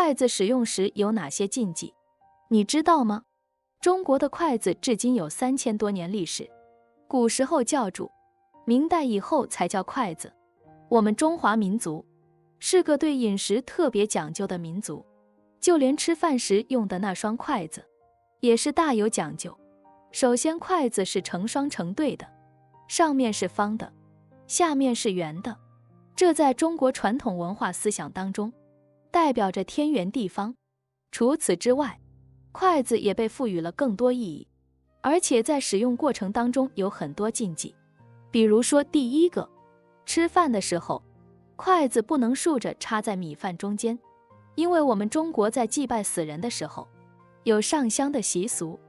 筷子使用时有哪些禁忌？你知道吗？中国的筷子至今有3000多年历史，古时候叫箸，明代以后才叫筷子。我们中华民族是个对饮食特别讲究的民族，就连吃饭时用的那双筷子也是大有讲究。首先，筷子是成双成对的，上面是方的，下面是圆的，这在中国传统文化思想当中代表着天圆地方。除此之外，筷子也被赋予了更多意义，而且在使用过程当中有很多禁忌。比如说，第一个，吃饭的时候，筷子不能竖着插在米饭中间，因为我们中国在祭拜死人的时候有上香的习俗，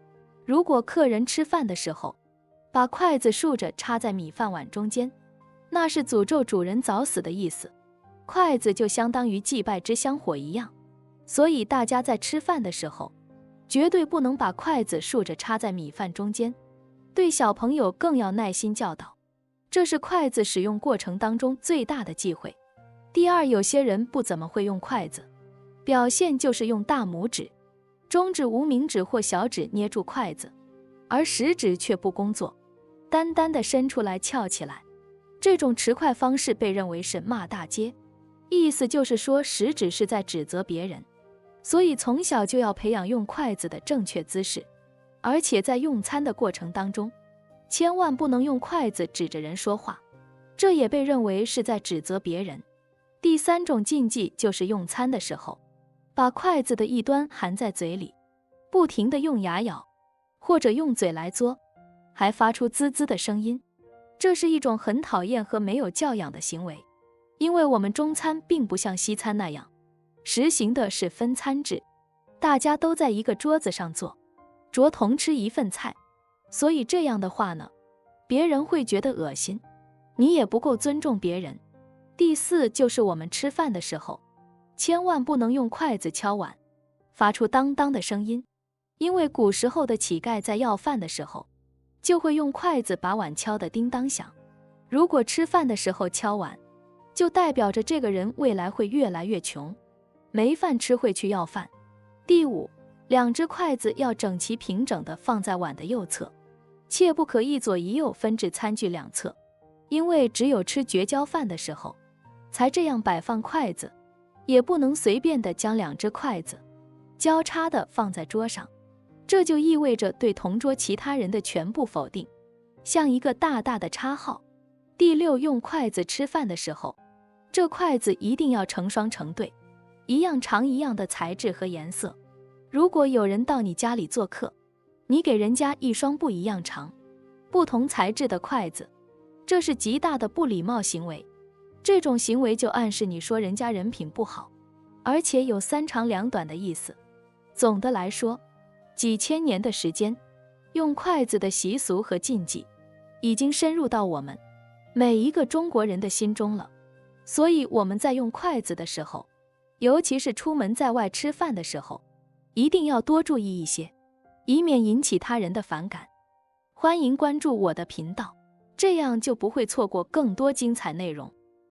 如果客人吃饭的时候把筷子竖着插在米饭碗中间，那是诅咒主人早死的意思，筷子就相当于祭拜之香火一样，所以大家在吃饭的时候绝对不能把筷子竖着插在米饭中间。对小朋友更要耐心教导，这是筷子使用过程当中最大的忌讳。第二，有些人不怎么会用筷子，表现就是用大拇指、中指、无名指或小指捏住筷子，而食指却不工作，单单的伸出来翘起来。这种持筷方式被认为是骂大街，意思就是说食指是在指责别人，所以从小就要培养用筷子的正确姿势，而且在用餐的过程当中，千万不能用筷子指着人说话，这也被认为是在指责别人。第三种禁忌就是用餐的时候，把筷子的一端含在嘴里，不停地用牙咬，或者用嘴来嘬，还发出滋滋的声音。这是一种很讨厌和没有教养的行为，因为我们中餐并不像西餐那样实行的是分餐制，大家都在一个桌子上坐，着同吃一份菜，所以这样的话呢，别人会觉得恶心，你也不够尊重别人。第四，就是我们吃饭的时候，千万不能用筷子敲碗，发出当当的声音，因为古时候的乞丐在要饭的时候，就会用筷子把碗敲得叮当响。如果吃饭的时候敲碗，就代表着这个人未来会越来越穷，没饭吃会去要饭。第五，两只筷子要整齐平整地放在碗的右侧，切不可一左一右分至餐具两侧，因为只有吃绝交饭的时候才这样摆放筷子，也不能随便地将两只筷子交叉地放在桌上，这就意味着对同桌其他人的全部否定，像一个大大的叉号。第六，用筷子吃饭的时候，这筷子一定要成双成对，一样长一样的材质和颜色。如果有人到你家里做客，你给人家一双不一样长、不同材质的筷子，这是极大的不礼貌行为。这种行为就暗示你说人家人品不好，而且有三长两短的意思。总的来说，几千年的时间，用筷子的习俗和禁忌已经深入到我们每一个中国人的心中了。所以我们在用筷子的时候，尤其是出门在外吃饭的时候，一定要多注意一些，以免引起他人的反感。欢迎关注我的频道，这样就不会错过更多精彩内容。